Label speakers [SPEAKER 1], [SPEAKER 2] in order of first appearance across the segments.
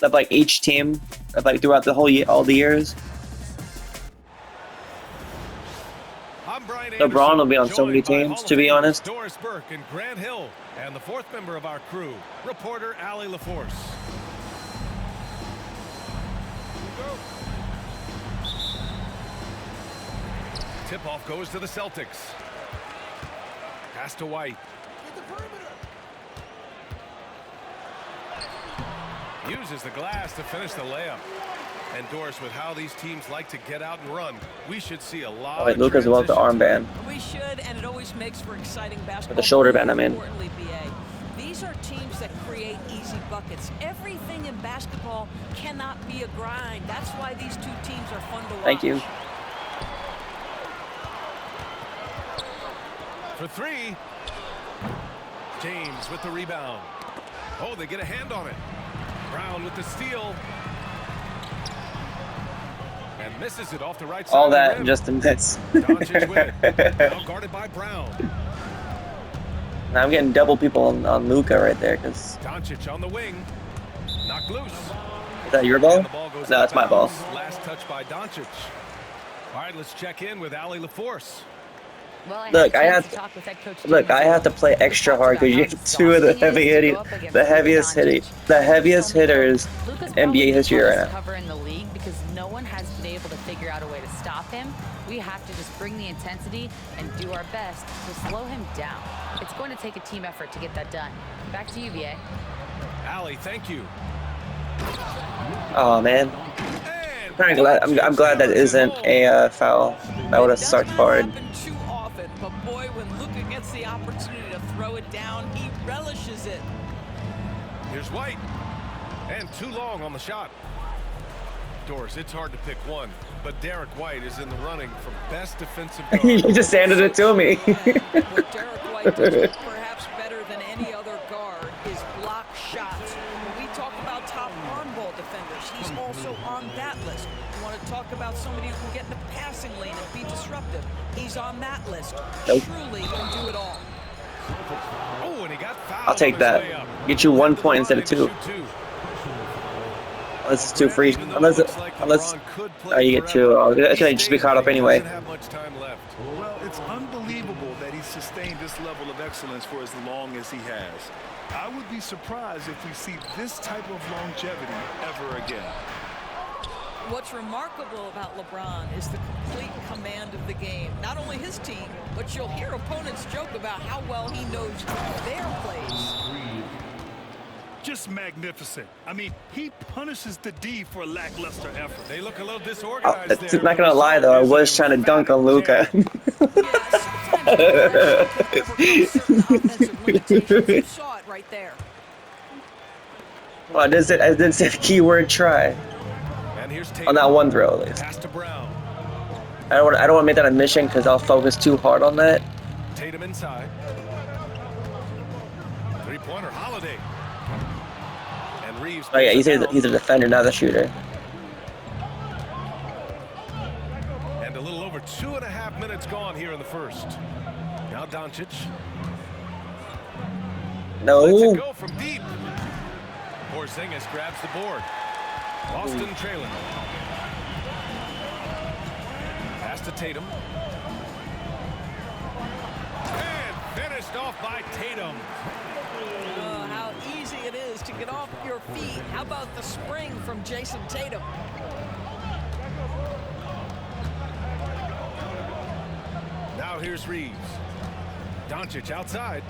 [SPEAKER 1] of like each team of like throughout the whole year, all the years. LeBron will be on so many teams, to be honest.
[SPEAKER 2] Doris Burke and Grant Hill, and the fourth member of our crew, reporter Allie LaForce. Tip-off goes to the Celtics. Pass to White. Uses the glass to finish the layup. And Doris, with how these teams like to get out and run, we should see a lot.
[SPEAKER 1] Oh, wait, Luka's about the armband.
[SPEAKER 3] We should, and it always makes for exciting basketball.
[SPEAKER 1] The shoulder band, I mean.
[SPEAKER 3] Importantly, BA, these are teams that create easy buckets. Everything in basketball cannot be a grind. That's why these two teams are fun to watch.
[SPEAKER 1] Thank you.
[SPEAKER 2] For three. James with the rebound. Oh, they get a hand on it. Brown with the steal. And misses it off the right side.
[SPEAKER 1] All that just a miss.
[SPEAKER 2] Doncic with it. Now guarded by Brown.
[SPEAKER 1] Now I'm getting double people on Luka right there because.
[SPEAKER 2] Doncic on the wing. Knocked loose.
[SPEAKER 1] Is that your ball? No, that's my ball.
[SPEAKER 2] Last touch by Doncic. All right, let's check in with Allie LaForce.
[SPEAKER 4] Well,
[SPEAKER 1] Look, I have to play extra hard because you have two of the heaviest hitters in NBA history right now.
[SPEAKER 4] Cover in the league because no one has been able to figure out a way to stop him. We have to just bring the intensity and do our best to slow him down. It's going to take a team effort to get that done. Back to you, VA.
[SPEAKER 2] Allie, thank you.
[SPEAKER 1] Oh man, I'm glad that isn't a foul. That would have sucked hard.
[SPEAKER 3] But boy, when Luka gets the opportunity to throw it down, he relishes it.
[SPEAKER 2] Here's White. And too long on the shot. Doris, it's hard to pick one, but Derek White is in the running for best defensive guard.
[SPEAKER 1] You just handed it to me.
[SPEAKER 3] What Derek White does perhaps better than any other guard is block shots. When we talk about top arm ball defenders, he's also on that list. You want to talk about somebody who can get in the passing lane and be disruptive. He's on that list.
[SPEAKER 1] Nope.
[SPEAKER 3] Truly can do it all.
[SPEAKER 2] Oh, and he got fouled.
[SPEAKER 1] I'll take that. Get you 1 point instead of 2. Unless it's 2 free. Unless you get 2. It's gonna just be caught up anyway.
[SPEAKER 5] Well, it's unbelievable that he's sustained this level of excellence for as long as he has. I would be surprised if we see this type of longevity ever again.
[SPEAKER 3] What's remarkable about LeBron is the complete command of the game. Not only his team, but you'll hear opponents joke about how well he knows their plays.
[SPEAKER 5] Just magnificent. I mean, he punishes the D for a lackluster effort.
[SPEAKER 2] They look a little disorganized
[SPEAKER 1] I'm not gonna lie though, I was trying to dunk on Luka.
[SPEAKER 3] Saw it right there.
[SPEAKER 1] Well, I didn't say the keyword try. On that one throw at least.
[SPEAKER 2] Pass to Brown.
[SPEAKER 1] I don't want to make that a mission because I'll focus too hard on that.
[SPEAKER 2] Tatum inside. Three-pointer Holiday. And Reeves.
[SPEAKER 1] Oh yeah, he's a defender, not a shooter.
[SPEAKER 2] And a little over 2.5 minutes gone here in the first. Now Doncic.
[SPEAKER 1] No.
[SPEAKER 2] Lets it go from deep. Porzingis grabs the board. Boston trailing. Pass to Tatum. And finished off by Tatum.
[SPEAKER 3] Oh, how easy it is to get off your feet. How about the spring from Jason Tatum?
[SPEAKER 2] Now here's Reeves. Doncic outside.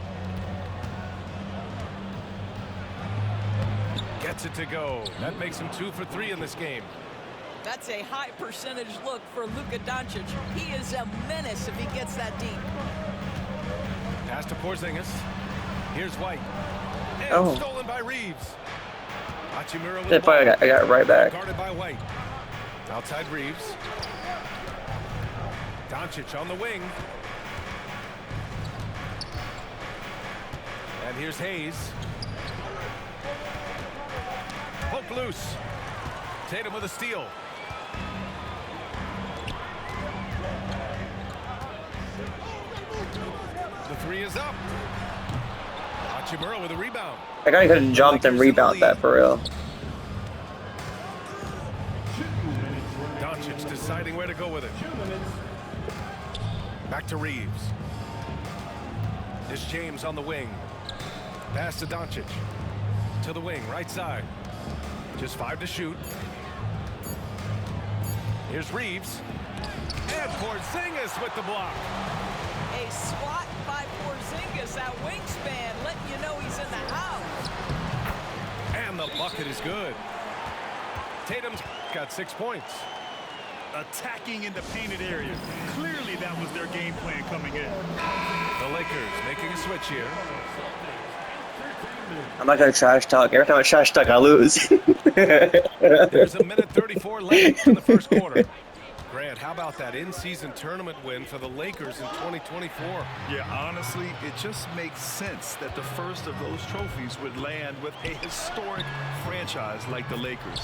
[SPEAKER 2] Gets it to go. That makes him 2 for 3 in this game.
[SPEAKER 3] That's a high percentage look for Luka Doncic. He is a menace if he gets that deep.
[SPEAKER 2] Pass to Porzingis. Here's White. And stolen by Reeves. Hachimura with the ball.
[SPEAKER 1] I got it right back.
[SPEAKER 2] Guarded by White. Outside Reeves. Doncic on the wing. And here's Hayes. Poke loose. Tatum with a steal. The three is up. Hachimura with a rebound.
[SPEAKER 1] That guy could have jumped and rebounded that for real.
[SPEAKER 2] deciding where to go with it. Back to Reeves. It's James on the wing. Pass to Doncic. To the wing, right side. Just 5 to shoot. Here's Reeves. And Porzingis with the block.
[SPEAKER 3] A swat by Porzingis, that wingspan, letting you know he's in the house.
[SPEAKER 2] And the bucket is good. Tatum's got 6 points.
[SPEAKER 5] Attacking in the painted area. Clearly that was their game plan coming in.
[SPEAKER 2] The Lakers making a switch here.
[SPEAKER 1] I'm not gonna trash talk. Every time I trash talk, I lose.
[SPEAKER 2] There's a minute 34 left in the first quarter. Grant, how about that in-season tournament win for the Lakers in 2024?
[SPEAKER 5] Yeah, honestly, it just makes sense that the first of those trophies would land with a historic franchise like the Lakers.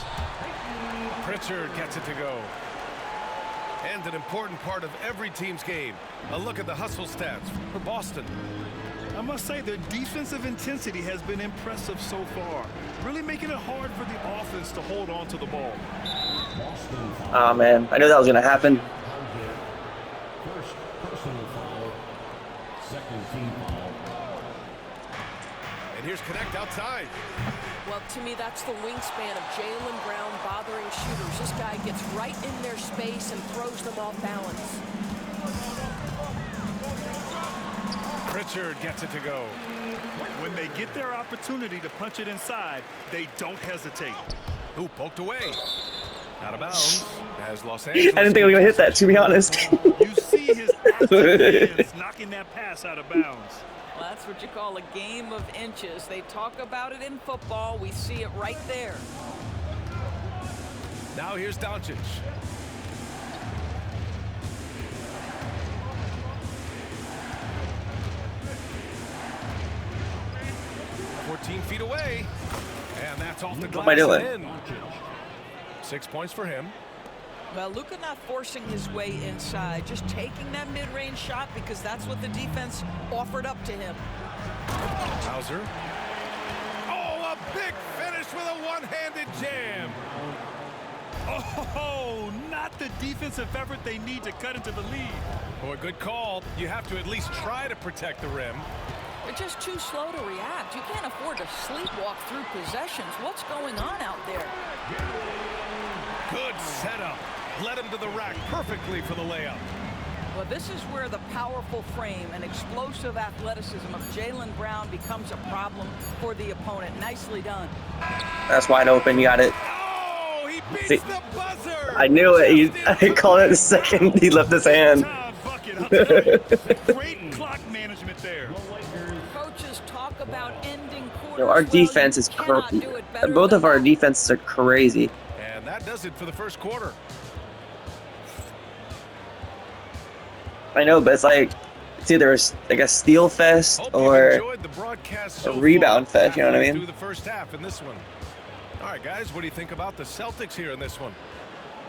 [SPEAKER 2] Pritchard gets it to go. And an important part of every team's game. A look at the hustle stats for Boston.
[SPEAKER 5] I must say their defensive intensity has been impressive so far, really making it hard for the offense to hold on to the ball.
[SPEAKER 1] Oh man, I knew that was gonna happen.
[SPEAKER 6] First personal foul, second team foul.
[SPEAKER 2] And here's Connect outside.
[SPEAKER 7] Well, to me, that's the wingspan of Jaylen Brown bothering shooters. This guy gets right in their space and throws them off balance.
[SPEAKER 2] Pritchard gets it to go.
[SPEAKER 5] When they get their opportunity to punch it inside, they don't hesitate.
[SPEAKER 2] Who poked away? Out of bounds as Los Angeles.
[SPEAKER 1] I didn't think I was gonna hit that, to be honest.
[SPEAKER 5] You see his active hands knocking that pass out of bounds.
[SPEAKER 3] Well, that's what you call a game of inches. They talk about it in football. We see it right there.
[SPEAKER 2] Now here's Doncic. Feet away, and that's off the glass.
[SPEAKER 1] What am I doing?
[SPEAKER 2] And in. 6 points for him.
[SPEAKER 3] Well, Luka not forcing his way inside, just taking that mid-range shot because that's what the defense offered up to him.
[SPEAKER 2] Hauser. Oh, a big finish with a one-handed jam.
[SPEAKER 5] Oh, not the defensive effort they need to cut into the lead.
[SPEAKER 2] Oh, a good call. You have to at least try to protect the rim.
[SPEAKER 3] They're just too slow to react. You can't afford to sleepwalk through possessions. What's going on out there?
[SPEAKER 2] Good setup. Led him to the rack perfectly for the layup.
[SPEAKER 3] Well, this is where the powerful frame and explosive athleticism of Jaylen Brown becomes a problem for the opponent. Nicely done.
[SPEAKER 1] That's wide open. You got it.
[SPEAKER 2] Oh, he beats
[SPEAKER 1] See,
[SPEAKER 2] the buzzer.
[SPEAKER 1] I knew it. I called it the second he left his hand.
[SPEAKER 5] Bucket, I'll tell you. Great clock management there.
[SPEAKER 3] Coaches talk about ending quarters.
[SPEAKER 1] Yo, our defense is crazy. Both of our defenses are crazy.
[SPEAKER 2] And that does it for the first quarter.
[SPEAKER 1] I know, but it's like it's either like a steal fest
[SPEAKER 2] Hope
[SPEAKER 1] or
[SPEAKER 2] you've enjoyed the broadcast so
[SPEAKER 1] a rebound
[SPEAKER 2] far.
[SPEAKER 1] fest. You know what I
[SPEAKER 2] Halfway
[SPEAKER 1] mean?
[SPEAKER 2] through the first half in this one. All right, guys, what do you think about the Celtics here in this one?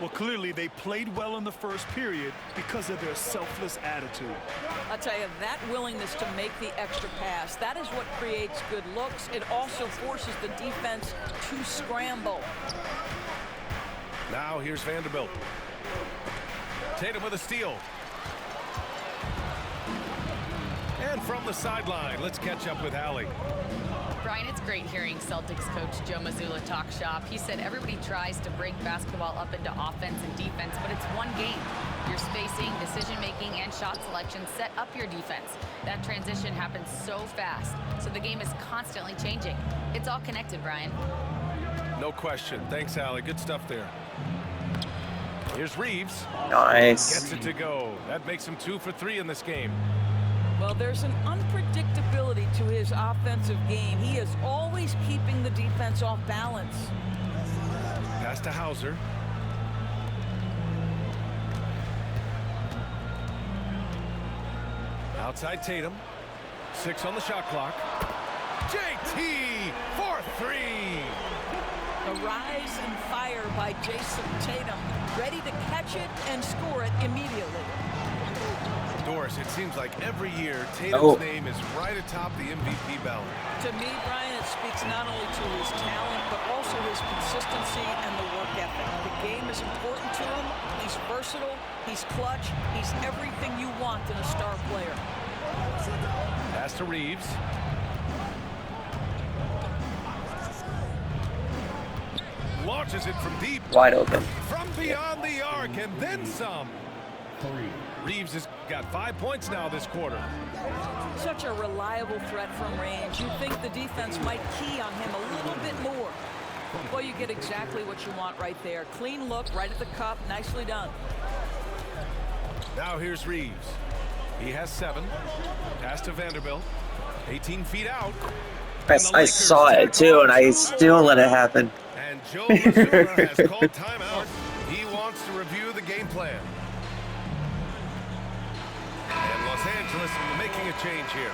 [SPEAKER 5] Well, clearly they played well in the first period because of their selfless attitude.
[SPEAKER 3] I'll tell you, that willingness to make the extra pass, that is what creates good looks. It also forces the defense to scramble.
[SPEAKER 2] Now here's Vanderbilt. Tatum with a steal. And from the sideline, let's catch up with Allie.
[SPEAKER 4] Brian, it's great hearing Celtics coach Joe Mazzulla talk shop. He said everybody tries to break basketball up into offense and defense, but it's one game. Your spacing, decision-making, and shot selection set up your defense. That transition happens so fast, so the game is constantly changing. It's all connected, Brian.
[SPEAKER 2] No question. Thanks, Allie. Good stuff there. Here's Reeves.
[SPEAKER 1] Nice.
[SPEAKER 2] Gets it to go. That makes him 2 for 3 in this game.
[SPEAKER 3] Well, there's an unpredictability to his offensive game. He is always keeping the defense off balance.
[SPEAKER 2] Pass to Hauser. Outside Tatum. 6 on the shot clock. JT for 3.
[SPEAKER 3] A rise and fire by Jason Tatum, ready to catch it and score it immediately.
[SPEAKER 2] Doris, it seems like every year Tatum's name is right atop the MVP ballot.
[SPEAKER 3] To me, Brian, it speaks not only to his talent, but also his consistency and the work ethic. The game is important to him. He's versatile. He's clutch. He's everything you want in a star player.
[SPEAKER 2] Pass to Reeves. Launches it from deep.
[SPEAKER 1] Wide open.
[SPEAKER 2] From beyond the arc and then some. Reeves has got 5 points now this quarter.
[SPEAKER 3] Such a reliable threat from range. You'd think the defense might key on him a little bit more. Well, you get exactly what you want right there. Clean look, right at the cup. Nicely done.
[SPEAKER 2] Now here's Reeves. He has 7. Pass to Vanderbilt. 18 feet out.
[SPEAKER 1] I saw it too, and I still let it happen.
[SPEAKER 2] And Joe Mazzulla has called timeout. He wants to review the game plan. And Los Angeles making a change here.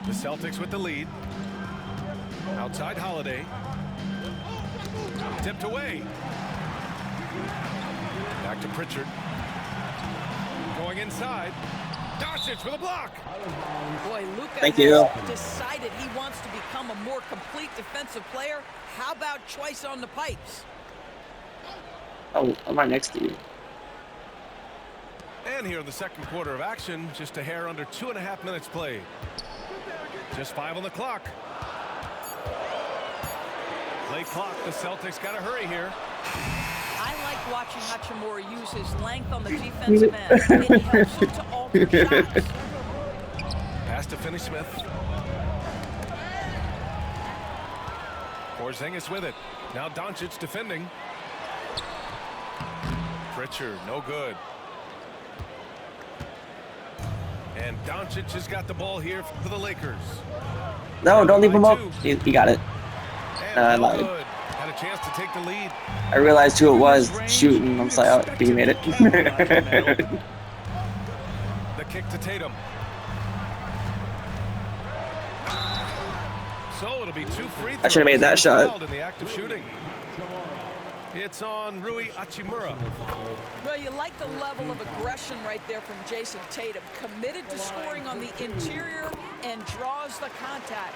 [SPEAKER 2] The Celtics with the lead. Outside Holiday. Tipped away. Back to Pritchard. Going inside. Doncic with a block.
[SPEAKER 3] Boy, Luka
[SPEAKER 1] Thank you.
[SPEAKER 3] decided he wants to become a more complete defensive player. How about choice on the pipes?
[SPEAKER 1] Oh, I'm right next to you.
[SPEAKER 2] And here in the second quarter of action, just a hair under 2.5 minutes played. Just 5 on the clock. Late clock, the Celtics got to hurry here.
[SPEAKER 3] I like watching Hachimura use his length on the defensive end. It helps him to alter shots.
[SPEAKER 2] Pass to Finney-Smith. Porzingis with it. Now Doncic defending. Pritchard, no good. And Doncic has got the ball here for the Lakers.
[SPEAKER 1] No, don't leave him up. He got it.
[SPEAKER 2] And
[SPEAKER 1] I
[SPEAKER 2] no
[SPEAKER 1] lied.
[SPEAKER 2] good. Had a chance to take the lead.
[SPEAKER 1] I realized who it was shooting. I'm sorry, oh, he made it.
[SPEAKER 2] The kick to Tatum. So it'll be 2 free throws.
[SPEAKER 1] I should've made that shot.
[SPEAKER 2] In the act of shooting. It's on Rui Hachimura.
[SPEAKER 3] Well, you like the level of aggression right there from Jason Tatum. Committed to scoring on the interior and draws the contact.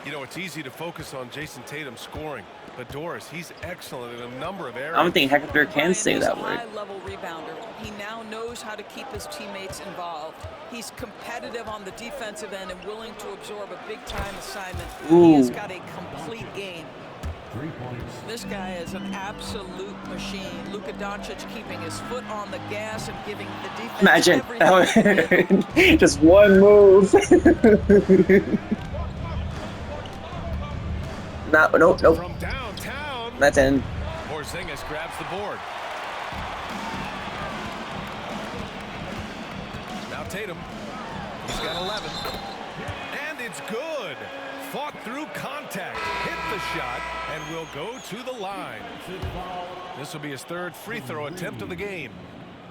[SPEAKER 2] You know, it's easy to focus on Jason Tatum scoring, but Doris, he's excellent in a number of areas.
[SPEAKER 1] I don't think Hector can say that word.
[SPEAKER 3] He's a high-level rebounder. He now knows how to keep his teammates involved. He's competitive on the defensive end and willing to absorb a big-time assignment. He has got a complete game.
[SPEAKER 6] 3 points.
[SPEAKER 3] This guy is an absolute machine. Luka Doncic keeping his foot on the gas and giving the defense
[SPEAKER 1] Imagine. Just one move. Nope.
[SPEAKER 2] From downtown.
[SPEAKER 1] That's in.
[SPEAKER 2] Porzingis grabs the board. Now Tatum. He's got 11. And it's good. Fought through contact. Hit the shot and will go to the line. This will be his 3rd free throw attempt of the game.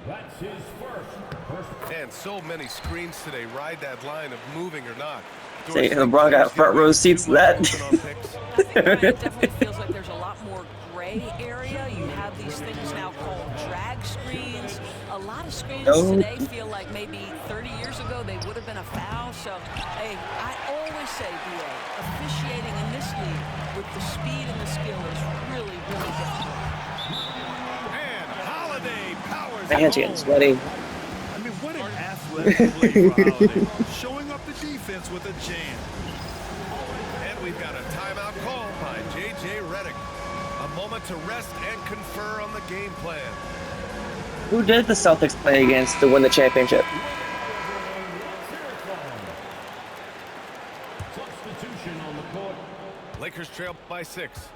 [SPEAKER 6] That's his first.
[SPEAKER 2] And so many screens today ride that line of moving or not.
[SPEAKER 1] Say, LeBron got front row seats to that.
[SPEAKER 3] I think it definitely feels like there's a lot more gray area. You have these things now called drag screens. A lot of screens today feel like maybe 30 years ago they would have been a foul. So, hey, I always say, B.A., officiating in this league with the speed and the skill is really, really difficult.
[SPEAKER 2] And Holiday powers.
[SPEAKER 1] My hands getting sweaty.
[SPEAKER 5] I mean, what an athletic play for Holiday. Showing up the defense with a jam.
[SPEAKER 2] And we've got a timeout call by J.J. Redick. A moment to rest and confer on the game plan.
[SPEAKER 1] Who did the Celtics play against to win the championship?
[SPEAKER 6] Substitution on the court.
[SPEAKER 2] Lakers trail by 6.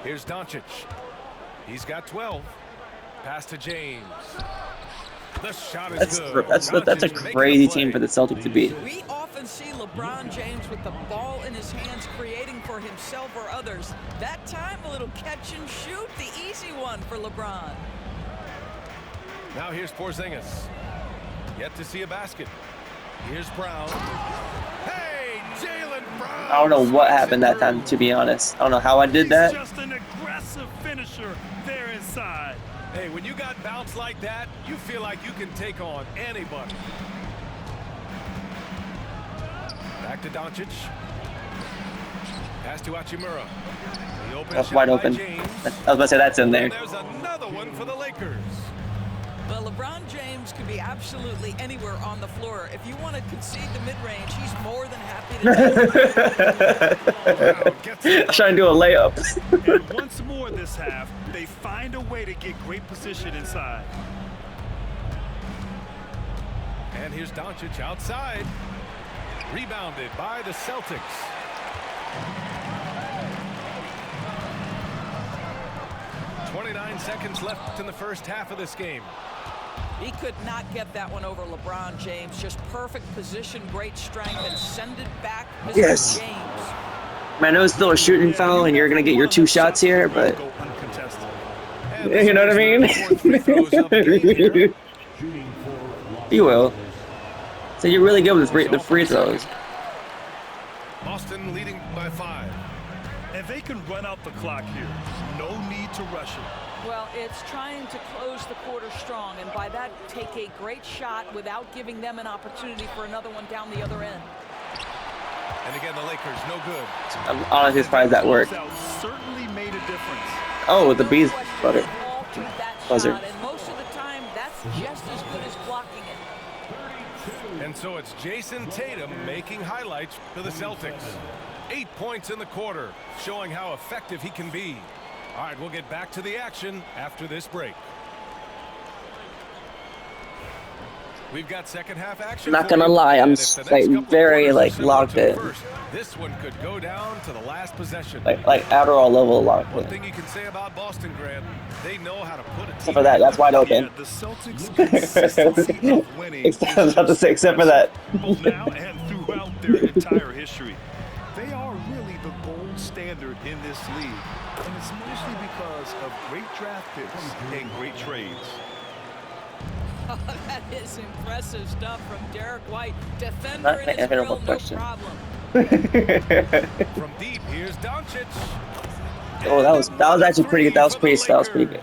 [SPEAKER 2] Here's Doncic. He's got 12. Pass to James. The shot is good.
[SPEAKER 1] That's a crazy team for the Celtics to beat.
[SPEAKER 3] We often see LeBron James with the ball in his hands creating for himself or others. That time, a little catch and shoot, the easy one for LeBron.
[SPEAKER 2] Now here's Porzingis. Yet to see a basket. Here's Brown. Hey, Jaylen Brown.
[SPEAKER 1] I don't know what happened that time, to be honest. I don't know how I did that.
[SPEAKER 5] He's just an aggressive finisher there inside.
[SPEAKER 2] Hey, when you got bounce like that, you feel like you can take on anybody. Back to Doncic. Pass to Hachimura. The open
[SPEAKER 1] That's
[SPEAKER 2] shot
[SPEAKER 1] wide
[SPEAKER 2] by
[SPEAKER 1] open.
[SPEAKER 2] James.
[SPEAKER 1] I was about to say that's in there.
[SPEAKER 2] And there's another one for the Lakers.
[SPEAKER 3] Well, LeBron James could be absolutely anywhere on the floor. If you want to concede the mid-range, he's more than happy to do it.
[SPEAKER 1] Trying to do a layup.
[SPEAKER 5] And once more this half, they find a way to get great position inside.
[SPEAKER 2] And here's Doncic outside. Rebounded by the Celtics. .29 seconds left in the first half of this game.
[SPEAKER 3] He could not get that one over LeBron James. Just perfect position, great strength, and send it back. Mr.
[SPEAKER 1] Yes.
[SPEAKER 3] James.
[SPEAKER 1] I know it's still a shooting foul, and you're gonna get your 2 shots here, but
[SPEAKER 2] And
[SPEAKER 1] you know what I mean?
[SPEAKER 2] free throws of the game here.
[SPEAKER 1] You will. So you're really good with the free throws.
[SPEAKER 2] Boston leading by 5.
[SPEAKER 5] And they can run out the clock here. No need to rush it.
[SPEAKER 3] Well, it's trying to close the quarter strong, and by that, take a great shot without giving them an opportunity for another one down the other end.
[SPEAKER 2] And again, the Lakers no good.
[SPEAKER 1] I'm honestly surprised that worked.
[SPEAKER 5] Certainly made a difference.
[SPEAKER 1] Oh, the bees butter.
[SPEAKER 3] Ball to that
[SPEAKER 1] Buzzer.
[SPEAKER 3] shot, and most of the time, that's just as good as blocking it.
[SPEAKER 2] And so it's Jason Tatum making highlights for the Celtics. 8 points in the quarter, showing how effective he can be. All right, we'll get back to the action after this break. We've got second half action.
[SPEAKER 1] Not gonna lie, I'm very like locked in.
[SPEAKER 2] This one could go down to the last possession.
[SPEAKER 1] Like Adderall level locked
[SPEAKER 2] One
[SPEAKER 1] in.
[SPEAKER 2] thing you can say about Boston, Grant, they know how to put it.
[SPEAKER 1] Except for that, that's wide open.
[SPEAKER 5] Yeah, the Celtics' consistency of winning
[SPEAKER 1] I was about to say, except for that.
[SPEAKER 5] both now and throughout their entire history. They are really the gold standard in this league, and it's mostly because of great draft picks and great trades.
[SPEAKER 3] That is impressive stuff from Derek White. Defender
[SPEAKER 1] Not
[SPEAKER 3] in
[SPEAKER 1] my
[SPEAKER 3] his
[SPEAKER 1] inevitable
[SPEAKER 3] grill, no
[SPEAKER 1] question.
[SPEAKER 3] problem.
[SPEAKER 2] From deep, here's Doncic.
[SPEAKER 1] Oh, that was actually pretty good. That was pretty good.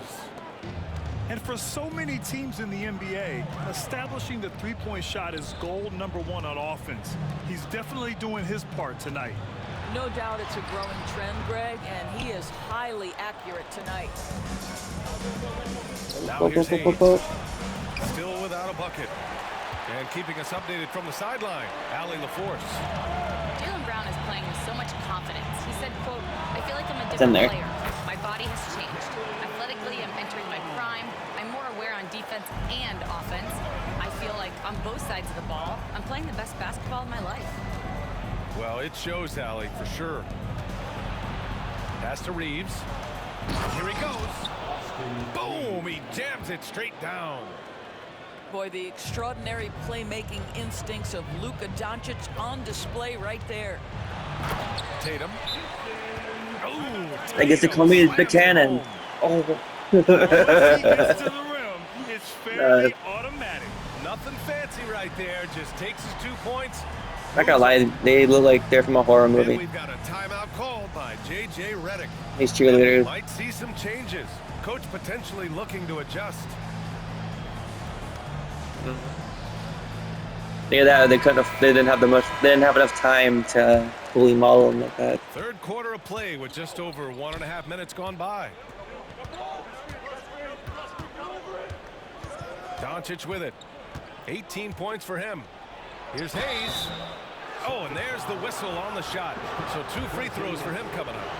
[SPEAKER 5] And for so many teams in the NBA, establishing the three-point shot is goal number 1 on offense. He's definitely doing his part tonight.
[SPEAKER 3] No doubt it's a growing trend, Greg, and he is highly accurate tonight.
[SPEAKER 2] Now here's Hayes. Still without a bucket. And keeping us updated from the sideline, Allie LaForce.
[SPEAKER 4] Jaylen Brown is playing with so much confidence. He said, quote, I feel like I'm a
[SPEAKER 1] It's in
[SPEAKER 4] different
[SPEAKER 1] there.
[SPEAKER 4] player. My body has changed. Athletically, I'm entering my prime. I'm more aware on defense and offense. I feel like on both sides of the ball, I'm playing the best basketball of my life.
[SPEAKER 2] Well, it shows, Allie, for sure. Pass to Reeves. Here he goes. Boom! He jams it straight down.
[SPEAKER 3] Boy, the extraordinary playmaking instincts of Luka Doncic on display right there.
[SPEAKER 2] Tatum. Oh,
[SPEAKER 1] I guess they call me the cannon. Oh.
[SPEAKER 5] Once he gets to the rim, it's fairly automatic.
[SPEAKER 2] nothing fancy right there. Just takes his 2 points.
[SPEAKER 1] Not gonna lie, they look like they're from a horror
[SPEAKER 2] And
[SPEAKER 1] movie.
[SPEAKER 2] we've got a timeout called by J.J. Redick.
[SPEAKER 1] These cheerleaders.
[SPEAKER 2] Might see some changes. Coach potentially looking to adjust.
[SPEAKER 1] Yeah, that they couldn't have. They didn't have enough time to fully model them like that.
[SPEAKER 2] Third quarter of play with just over 1.5 minutes gone by. Doncic with it. 18 points for him. Here's Hayes. Oh, and there's the whistle on the shot. So 2 free throws for him coming up.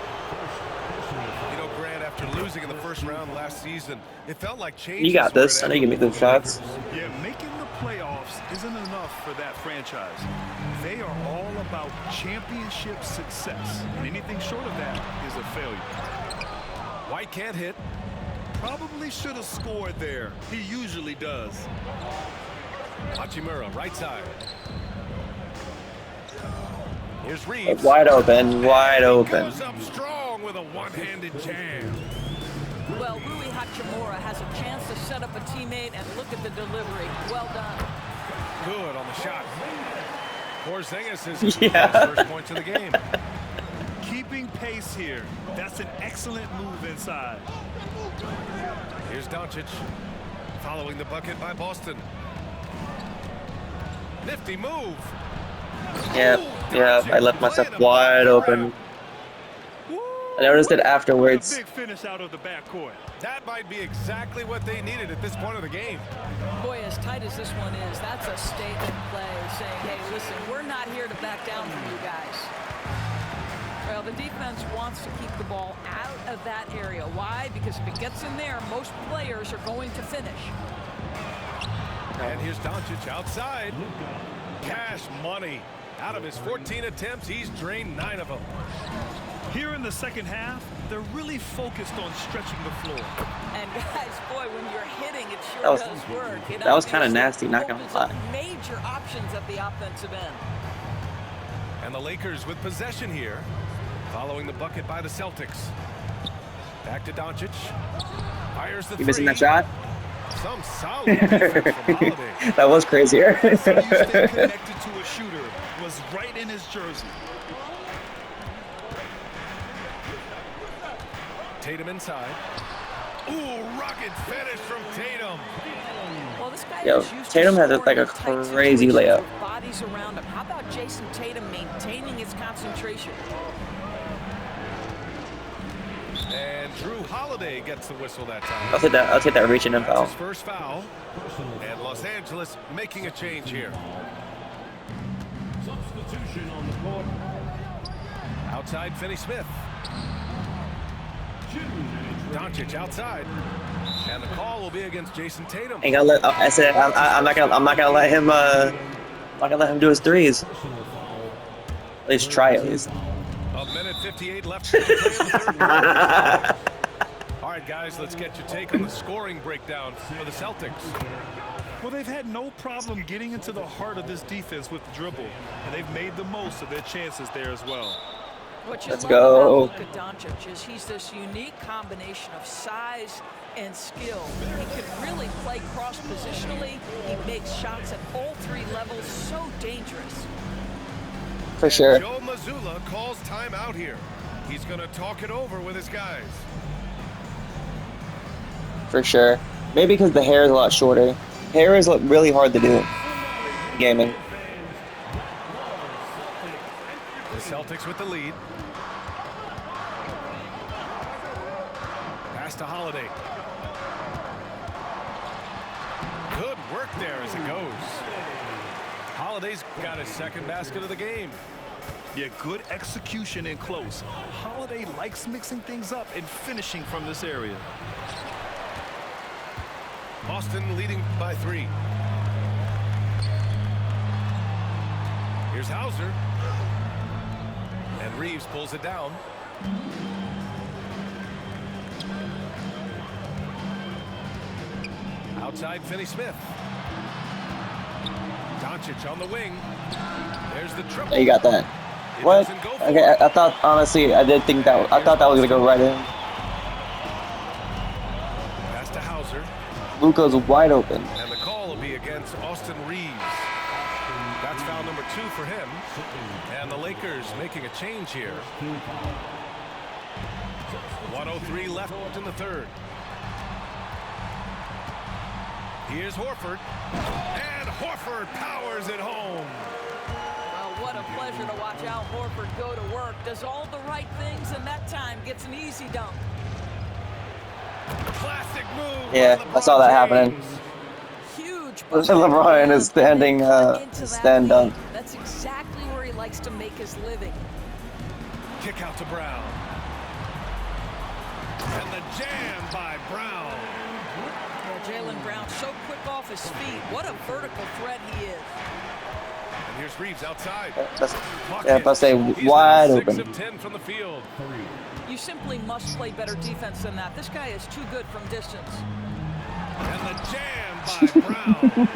[SPEAKER 2] You know, Grant, after losing in the first round last season, it felt like change.
[SPEAKER 1] You got this. I know you can make those shots.
[SPEAKER 5] Yeah, making the playoffs isn't enough for that franchise. They are all about championship success. And anything short of that is a failure.
[SPEAKER 2] White can't hit.
[SPEAKER 5] Probably should have scored there. He usually does.
[SPEAKER 2] Hachimura, right side. Here's Reeves.
[SPEAKER 1] Wide open, wide open.
[SPEAKER 2] Goes up strong with a one-handed jam.
[SPEAKER 3] Well, Rui Hachimura has a chance to set up a teammate, and look at the delivery. Well done.
[SPEAKER 2] Good on the shot. Porzingis is his first points of the game.
[SPEAKER 5] Keeping pace here. That's an excellent move inside.
[SPEAKER 2] Here's Doncic. Following the bucket by Boston. Nifty move.
[SPEAKER 1] Yep.
[SPEAKER 2] Ooh,
[SPEAKER 1] Yeah, I left myself wide open. I noticed it afterwards.
[SPEAKER 5] Big finish out of the backcourt.
[SPEAKER 2] That might be exactly what they needed at this point of the game.
[SPEAKER 3] Boy, as tight as this one is, that's a statement play saying, hey, listen, we're not here to back down from you guys. Well, the defense wants to keep the ball out of that area. Why? Because if it gets in there, most players are going to finish.
[SPEAKER 2] And here's Doncic outside. Cash money. Out of his 14 attempts, he's drained 9 of them.
[SPEAKER 5] Here in the second half, they're really focused on stretching the floor.
[SPEAKER 3] And guys, boy, when you're hitting, it sure
[SPEAKER 1] That was-
[SPEAKER 3] does work. It
[SPEAKER 1] that was kinda
[SPEAKER 3] obviously
[SPEAKER 1] nasty, not gonna
[SPEAKER 3] opens
[SPEAKER 1] lie.
[SPEAKER 3] up major options at the offensive end.
[SPEAKER 2] And the Lakers with possession here, following the bucket by the Celtics. Back to Doncic. Fires the
[SPEAKER 1] You missing that
[SPEAKER 2] three.
[SPEAKER 1] shot?
[SPEAKER 2] Some solid defense from Holiday.
[SPEAKER 1] That was crazier.
[SPEAKER 5] So you stay connected to a shooter was right in his jersey.
[SPEAKER 2] Tatum inside. Ooh, rocket finish from Tatum.
[SPEAKER 3] Well, this guy
[SPEAKER 1] Yo,
[SPEAKER 3] is used
[SPEAKER 1] Tatum
[SPEAKER 3] to
[SPEAKER 1] has
[SPEAKER 3] scoring
[SPEAKER 1] like a
[SPEAKER 3] in tight
[SPEAKER 1] crazy
[SPEAKER 3] situations
[SPEAKER 1] layup.
[SPEAKER 3] with bodies around him. How about Jason Tatum maintaining his concentration?
[SPEAKER 2] And Drew Holiday gets the whistle that time.
[SPEAKER 1] I'll take that. I'll take that reaching and
[SPEAKER 2] That's
[SPEAKER 1] foul.
[SPEAKER 2] his first foul. And Los Angeles making a change here.
[SPEAKER 6] Substitution on the court.
[SPEAKER 2] Outside, Finney-Smith. Doncic outside. And the call will be against Jason Tatum.
[SPEAKER 1] Ain't gonna let. I said I'm not gonna. I'm not gonna let him. I'm not gonna let him do his threes. At least try it. At least.
[SPEAKER 2] A minute 58 left to play in the third quarter. All right, guys, let's get your take on the scoring breakdown for the Celtics.
[SPEAKER 5] Well, they've had no problem getting into the heart of this defense with the dribble, and they've made the most of their chances there as well.
[SPEAKER 3] What you
[SPEAKER 1] Let's
[SPEAKER 3] love
[SPEAKER 1] go.
[SPEAKER 3] about Luka Doncic is he's this unique combination of size and skill. He can really play cross-positionally. He makes shots at all 3 levels. So dangerous.
[SPEAKER 1] For sure.
[SPEAKER 2] Joe Mazzulla calls timeout here. He's going to talk it over with his guys.
[SPEAKER 1] For sure. Maybe because the hair is a lot shorter. Hair is really hard to do. Gaming.
[SPEAKER 2] The Celtics with the lead. Pass to Holiday. Good work there as it goes. Holiday's got his second basket of the game.
[SPEAKER 5] Yeah, good execution in close. Holiday likes mixing things up and finishing from this area.
[SPEAKER 2] Boston leading by 3. Here's Hauser. And Reeves pulls it down. Outside, Finney-Smith. Doncic on the wing. There's the triple.
[SPEAKER 1] Yeah, you got that.
[SPEAKER 2] It
[SPEAKER 1] What?
[SPEAKER 2] doesn't go for
[SPEAKER 1] Okay,
[SPEAKER 2] it.
[SPEAKER 1] I thought honestly, I did think that. I thought that was gonna go right in.
[SPEAKER 2] Pass to Hauser.
[SPEAKER 1] Luka's wide open.
[SPEAKER 2] And the call will be against Austin Reeves. That's foul number 2 for him. And the Lakers making a change here. 1:03 left in the third. Here's Horford. And Horford powers it home.
[SPEAKER 3] Well, what a pleasure to watch Al Horford go to work. Does all the right things, and that time gets an easy dunk.
[SPEAKER 2] Classic move.
[SPEAKER 1] Yeah,
[SPEAKER 2] by
[SPEAKER 1] I saw that
[SPEAKER 2] LeBron
[SPEAKER 1] happening.
[SPEAKER 2] James.
[SPEAKER 3] Huge.
[SPEAKER 1] LeBron in his standing
[SPEAKER 3] Into that
[SPEAKER 1] stand
[SPEAKER 3] lead.
[SPEAKER 1] dunk.
[SPEAKER 3] That's exactly where he likes to make his living.
[SPEAKER 2] Kick out to Brown. And the jam by Brown.
[SPEAKER 3] Jaylen Brown so quick off his feet. What a vertical threat he is.
[SPEAKER 2] And here's Reeves outside.
[SPEAKER 1] Yeah, if I say
[SPEAKER 2] He's
[SPEAKER 1] wide
[SPEAKER 2] at 6
[SPEAKER 1] open.
[SPEAKER 2] of 10 from the field.
[SPEAKER 3] You simply must play better defense than that. This guy is too good from distance.
[SPEAKER 2] And the jam by Brown.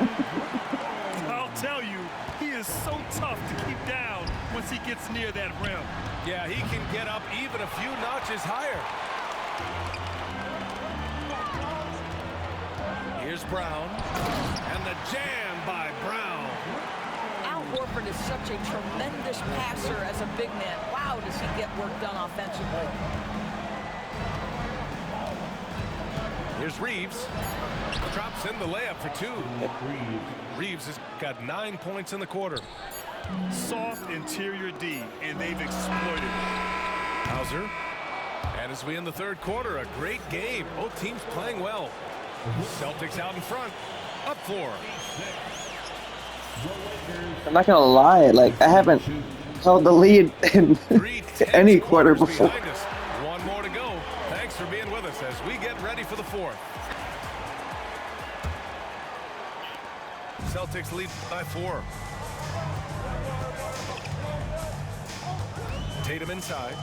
[SPEAKER 5] I'll tell you, he is so tough to keep down once he gets near that rim.
[SPEAKER 2] Yeah, he can get up even a few notches higher. Here's Brown. And the jam by Brown.
[SPEAKER 3] Al Horford is such a tremendous passer as a big man. Wow, does he get work done offensively.
[SPEAKER 2] Here's Reeves. Drops in the layup for 2. Reeves has got 9 points in the quarter.
[SPEAKER 5] Soft interior D, and they've exploited it.
[SPEAKER 2] Hauser. And as we end the third quarter, a great game. Both teams playing well. Celtics out in front. Up 4.
[SPEAKER 1] I'm not gonna lie, like I haven't held the lead in any quarter before.
[SPEAKER 2] One more to go. Thanks for being with us as we get ready for the fourth. Celtics lead by 4. Tatum inside.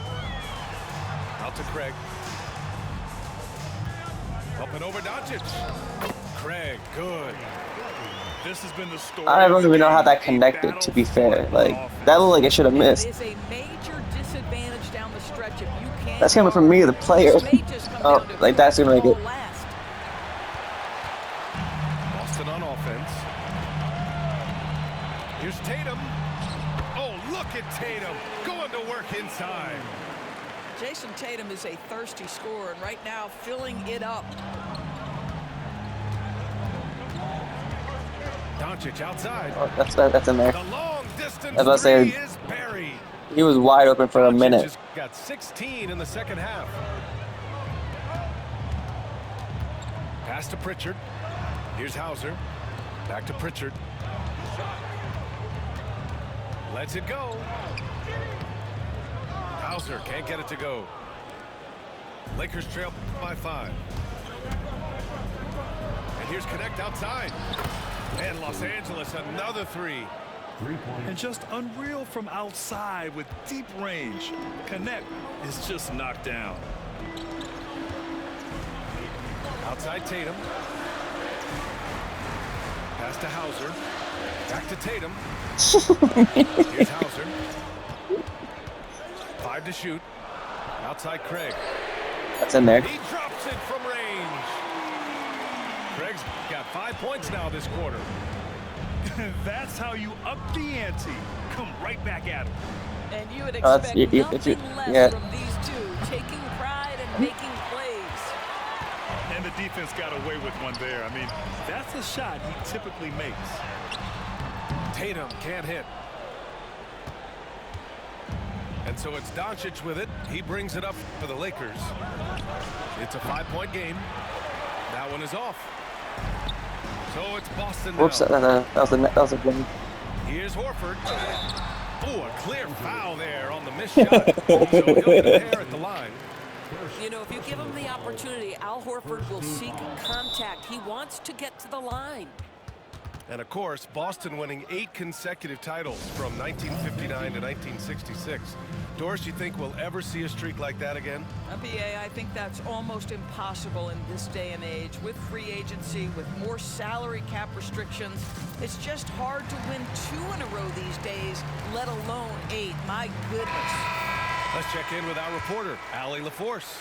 [SPEAKER 2] Out to Craig. Up and over Doncic. Craig, good.
[SPEAKER 5] This has been the story.
[SPEAKER 1] I don't even know how that connected, to be fair. Like, that looked like it should have missed.
[SPEAKER 3] It is a major disadvantage down the stretch if you can't.
[SPEAKER 1] That's coming from me, the player. Oh, like that's gonna make it.
[SPEAKER 2] Boston on offense. Here's Tatum. Oh, look at Tatum going to work inside.
[SPEAKER 3] Jason Tatum is a thirsty scorer, and right now filling it up.
[SPEAKER 2] Doncic outside.
[SPEAKER 1] Oh, that's in there.
[SPEAKER 2] The long distance
[SPEAKER 1] I was about to say,
[SPEAKER 2] three is buried.
[SPEAKER 1] he was wide open for a
[SPEAKER 2] Doncic
[SPEAKER 1] minute.
[SPEAKER 2] has got 16 in the second half. Pass to Pritchard. Here's Hauser. Back to Pritchard. Lets it go. Hauser can't get it to go. Lakers trail by 5. And here's Connect outside. And Los Angeles another 3.
[SPEAKER 5] And just unreal from outside with deep range. Connect is just knocked down.
[SPEAKER 2] Outside Tatum. Pass to Hauser. Back to Tatum. Here's Hauser. 5 to shoot. Outside Craig.
[SPEAKER 1] That's in there.
[SPEAKER 2] He drops it from range. Craig's got 5 points now this quarter.
[SPEAKER 5] That's how you up the ante. Come right back at him.
[SPEAKER 3] And you would
[SPEAKER 1] That's-
[SPEAKER 3] expect
[SPEAKER 1] you-
[SPEAKER 3] nothing less
[SPEAKER 1] yeah.
[SPEAKER 3] from these two, taking pride and making plays.
[SPEAKER 5] And the defense got away with one there. I mean, that's a shot he typically makes.
[SPEAKER 2] Tatum can't hit. And so it's Doncic with it. He brings it up for the Lakers. It's a 5-point game. That one is off. So it's Boston now.
[SPEAKER 1] Whoops, that was a good one.
[SPEAKER 2] Here's Horford. Oh, a clear foul there on the missed shot. So he'll get a pair at the line.
[SPEAKER 7] You know, if you give him the opportunity, Al Horford will seek contact. He wants to get to the line.
[SPEAKER 2] And of course, Boston winning 8 consecutive titles from 1959 to 1966. Doris, you think we'll ever see a streak like that again?
[SPEAKER 3] PA, I think that's almost impossible in this day and age. With free agency, with more salary cap restrictions, it's just hard to win 2 in a row these days, let alone 8. My goodness.
[SPEAKER 2] Let's check in with our reporter, Allie LaForce.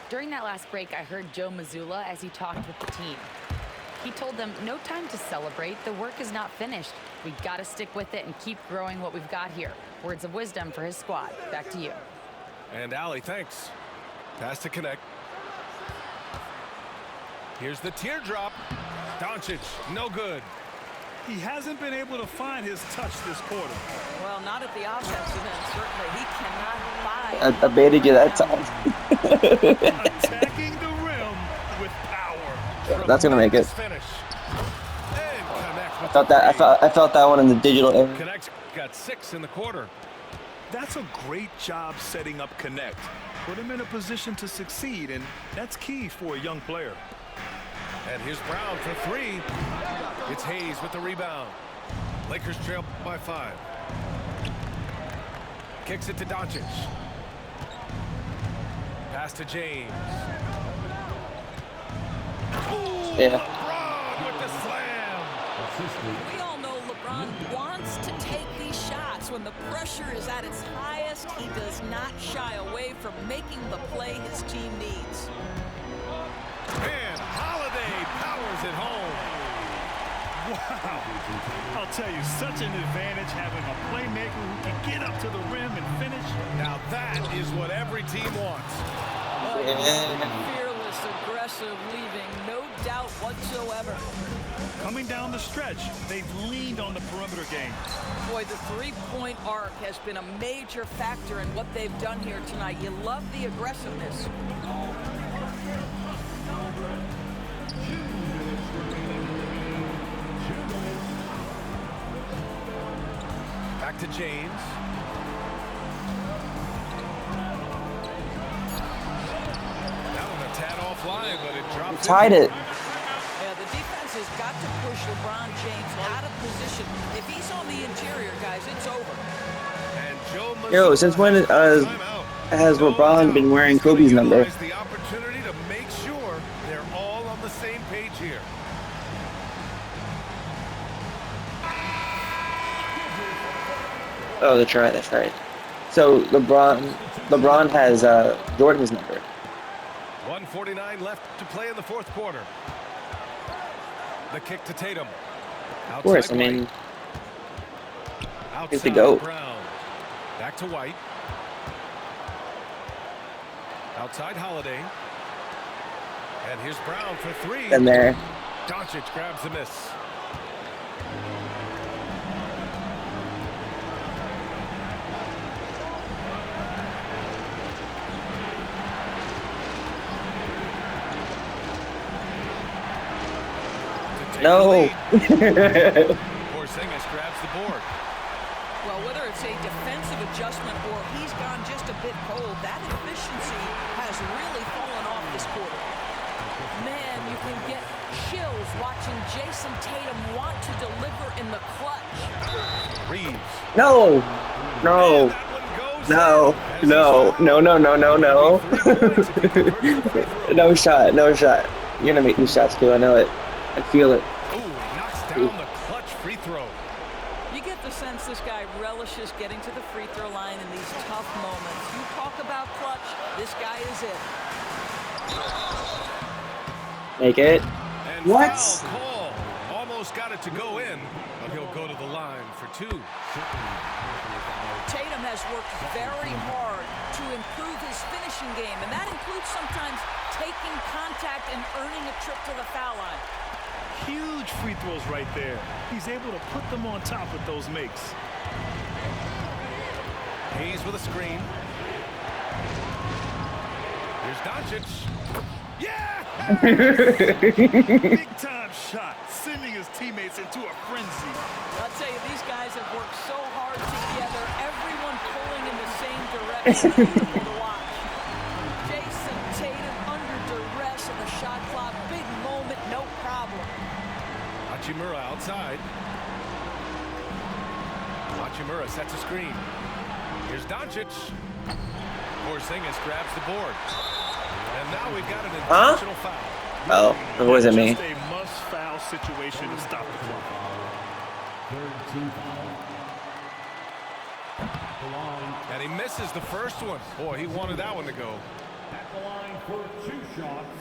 [SPEAKER 4] During that last break, I heard Joe Mazzulla as he talked with the team. He told them, no time to celebrate. The work is not finished. We've got to stick with it and keep growing what we've got here. Words of wisdom for his squad. Back to you.
[SPEAKER 2] And Allie, thanks. Pass to Connect. Here's the teardrop. Doncic, no good.
[SPEAKER 5] He hasn't been able to find his touch this quarter.
[SPEAKER 3] Well, not at the offensive end. Certainly, he cannot buy.
[SPEAKER 1] I baited you that time.
[SPEAKER 5] Attacking the rim with power.
[SPEAKER 1] That's gonna make it.
[SPEAKER 2] Finish. And Connect with
[SPEAKER 1] I felt that one in the digital era.
[SPEAKER 2] Connect's got 6 in the quarter.
[SPEAKER 5] That's a great job setting up Connect. Put him in a position to succeed, and that's key for a young player.
[SPEAKER 2] And here's Brown for 3. It's Hayes with the rebound. Lakers trail by 5. Kicks it to Doncic. Pass to James. Ooh,
[SPEAKER 1] Yeah.
[SPEAKER 2] LeBron with the slam.
[SPEAKER 7] We all know LeBron wants to take these shots. When the pressure is at its highest, he does not shy away from making the play his team needs.
[SPEAKER 2] And Holiday powers it home.
[SPEAKER 5] Wow. I'll tell you, such an advantage having a playmaker who can get up to the rim and finish.
[SPEAKER 2] Now that is what every team wants.
[SPEAKER 3] Fearless, aggressive.
[SPEAKER 7] aggressive, leaving no doubt whatsoever.
[SPEAKER 5] Coming down the stretch, they've leaned on the perimeter game.
[SPEAKER 7] Boy, the three-point arc has been a major factor in what they've done here tonight. You love the aggressiveness.
[SPEAKER 2] Back to James. That one a tad offline, but it drops.
[SPEAKER 1] Tied it.
[SPEAKER 7] Yeah, the defense has got to push LeBron James out of position. If he's on the interior, guys, it's over.
[SPEAKER 2] And Joe
[SPEAKER 1] Yo, since when has LeBron been wearing Kobe's number?
[SPEAKER 2] The opportunity to make sure they're all on the same page here.
[SPEAKER 1] Oh, that's right. That's right. So LeBron has Jordan's number.
[SPEAKER 2] 1:49 left to play in the fourth quarter. The kick to Tatum.
[SPEAKER 1] Of course, I mean, he's the
[SPEAKER 2] Outside
[SPEAKER 1] GOAT.
[SPEAKER 2] Brown. Back to White. Outside Holiday. And here's Brown for three.
[SPEAKER 1] And there.
[SPEAKER 2] Doncic grabs the miss.
[SPEAKER 1] No.
[SPEAKER 2] Porzingis grabs the board.
[SPEAKER 7] Well, whether it's a defensive adjustment or he's gone just a bit cold, that efficiency has really fallen off this quarter. Man, you can get chills watching Jason Tatum want to deliver in the clutch.
[SPEAKER 2] Reeves.
[SPEAKER 1] No. No. No. No. No. No. No. No. No. No shot. No shot. You're gonna make these shots too. I know it. I feel it.
[SPEAKER 2] Ooh, knocks down the clutch free throw.
[SPEAKER 7] You get the sense this guy relishes getting to the free throw line in these tough moments. You talk about clutch, this guy is it.
[SPEAKER 1] Make it.
[SPEAKER 2] And
[SPEAKER 1] What?
[SPEAKER 2] foul call. Almost got it to go in, but he'll go to the line for two.
[SPEAKER 7] Tatum has worked very hard to improve his finishing game, and that includes sometimes taking contact and earning a trip to the foul line.
[SPEAKER 5] Huge free throws right there. He's able to put them on top with those makes.
[SPEAKER 2] Hayes with a screen. Here's Doncic. Yeah!
[SPEAKER 5] Big time shot, sending his teammates into a frenzy.
[SPEAKER 7] I'll tell you, these guys have worked so hard together, everyone pulling in the same direction. Beautiful to watch. Jason Tatum under duress in the shot clock. Big moment, no problem.
[SPEAKER 2] Hachimura outside. Hachimura sets a screen. Here's Doncic. Porzingis grabs the board. And now we've got an intentional foul.
[SPEAKER 1] Oh, it wasn't me.
[SPEAKER 5] Just a must-foul situation to stop the clock.
[SPEAKER 6] Third team foul. At the line.
[SPEAKER 2] And he misses the first one. Boy, he wanted that one to go.
[SPEAKER 6] At the line for 2 shots.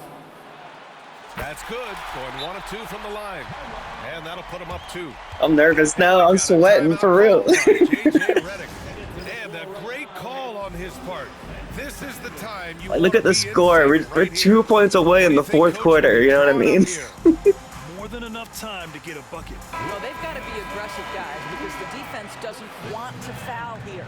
[SPEAKER 2] That's good. Going 1 of 2 from the line. And that'll put him up 2.
[SPEAKER 1] I'm nervous now. I'm sweating for real.
[SPEAKER 2] J.J. Redick. And a great call on his part. This is the time you
[SPEAKER 1] Look at the score. We're 2 points away in the fourth quarter. You know what I mean?
[SPEAKER 5] More than enough time to get a bucket.
[SPEAKER 7] Well, they've got to be aggressive, guys, because the defense doesn't want to foul here.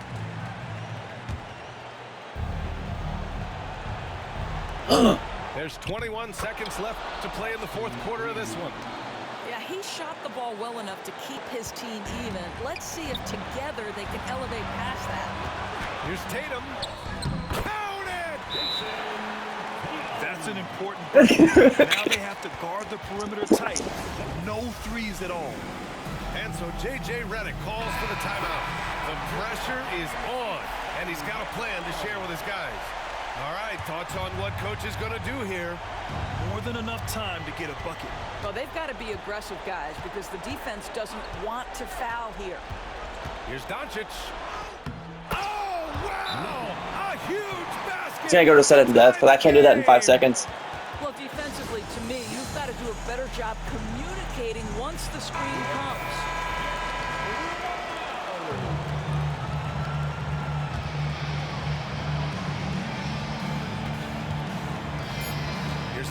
[SPEAKER 2] There's 21 seconds left to play in the fourth quarter of this one.
[SPEAKER 7] Yeah, he shot the ball well enough to keep his team even. Let's see if together they can elevate past that.
[SPEAKER 2] Here's Tatum. Count it!
[SPEAKER 5] That's an important point. Now they have to guard the perimeter tight. No threes at all.
[SPEAKER 2] And so J.J. Redick calls for the timeout. The pressure is on, and he's got a plan to share with his guys. All right, thoughts on what coach is going to do here?
[SPEAKER 5] More than enough time to get a bucket.
[SPEAKER 7] Well, they've got to be aggressive, guys, because the defense doesn't want to foul here.
[SPEAKER 2] Here's Doncic. Oh, wow! A huge basket!
[SPEAKER 1] He's gonna go to set it to death, but I can't do that in 5 seconds.
[SPEAKER 7] Well, defensively, to me, you've got to do a better job communicating once the screen comes.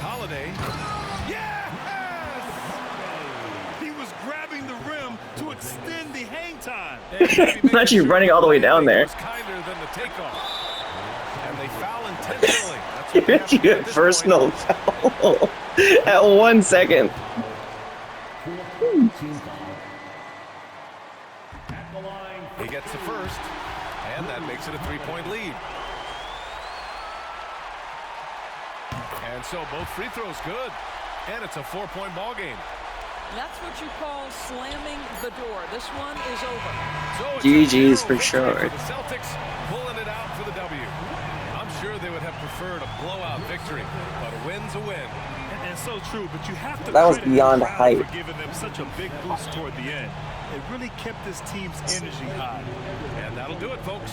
[SPEAKER 2] Holiday. Yes!
[SPEAKER 5] He was grabbing the rim to extend the hang time.
[SPEAKER 1] I'm actually running all the way down there.
[SPEAKER 2] Was kinder than the takeoff. And they foul intentionally. That's what they have to do
[SPEAKER 1] You
[SPEAKER 2] at
[SPEAKER 1] had
[SPEAKER 2] this
[SPEAKER 1] personal
[SPEAKER 2] point.
[SPEAKER 1] foul at 1 second.
[SPEAKER 6] At the line,
[SPEAKER 2] He gets the first, and that makes it a 3-point lead. And so both free throws good, and it's a 4-point ball game.
[SPEAKER 3] That's what you call slamming the door. This one is over.
[SPEAKER 2] So it's a
[SPEAKER 1] GG's for
[SPEAKER 2] narrow victory
[SPEAKER 1] sure.
[SPEAKER 2] for the Celtics pulling it out for the W. I'm sure they would have preferred a blowout victory, but a win's a win.
[SPEAKER 5] And so true, but you have to
[SPEAKER 1] That was
[SPEAKER 5] credit the
[SPEAKER 1] beyond
[SPEAKER 5] crowd
[SPEAKER 1] hype.
[SPEAKER 5] for giving them such a big boost toward the end. It really kept this team's energy high.
[SPEAKER 2] And that'll do it, folks.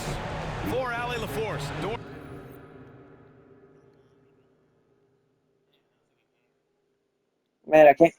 [SPEAKER 2] For Allie LaForce.
[SPEAKER 1] Man, I can't.